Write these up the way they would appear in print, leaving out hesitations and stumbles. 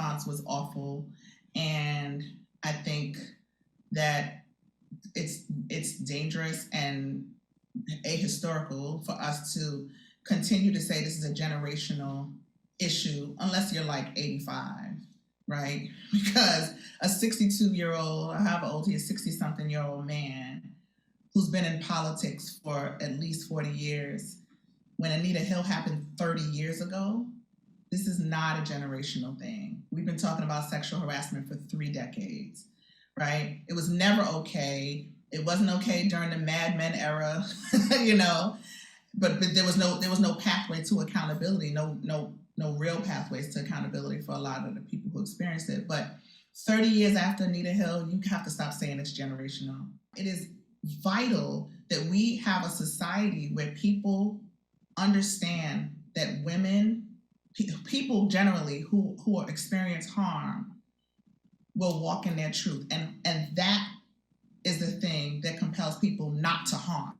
response was awful, and I think that it's dangerous and ahistorical for us to continue to say this is a generational issue unless you're like 85, right? Because a 62-year-old, however old he is, 60-something-year-old man who's been in politics for at least 40 years, when Anita Hill happened 30 years ago, this is not a generational thing. We've been talking about sexual harassment for 3 decades, right? It was never okay. It wasn't okay during the Mad Men era, you know, but there was no pathway to accountability, no real pathways to accountability for a lot of the people who experienced it. But 30 years after Anita Hill, you have to stop saying it's generational. It is vital that we have a society where people understand that women, people generally who experience harm, will walk in their truth, and that is the thing that compels people not to harm,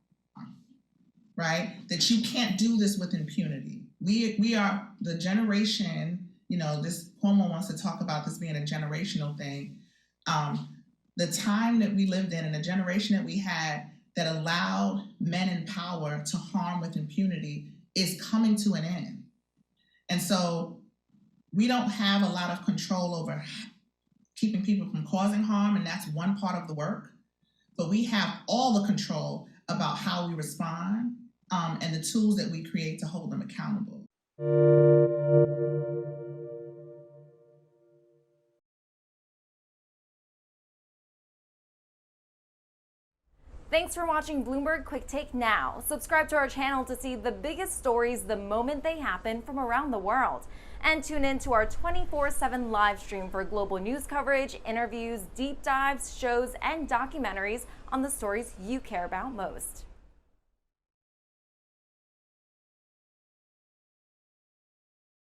right? That you can't do this with impunity. We are the generation, you know, this Cuomo wants to talk about this being a generational thing. The time that we lived in and the generation that we had that allowed men in power to harm with impunity is coming to an end. And so we don't have a lot of control over keeping people from causing harm, and that's one part of the work. But we have all the control about how we respond and the tools that we create to hold them accountable. Thanks for watching Bloomberg Quick Take Now. Subscribe to our channel to see the biggest stories the moment they happen from around the world. And tune in to our 24/7 live stream for global news coverage, interviews, deep dives, shows, and documentaries on the stories you care about most.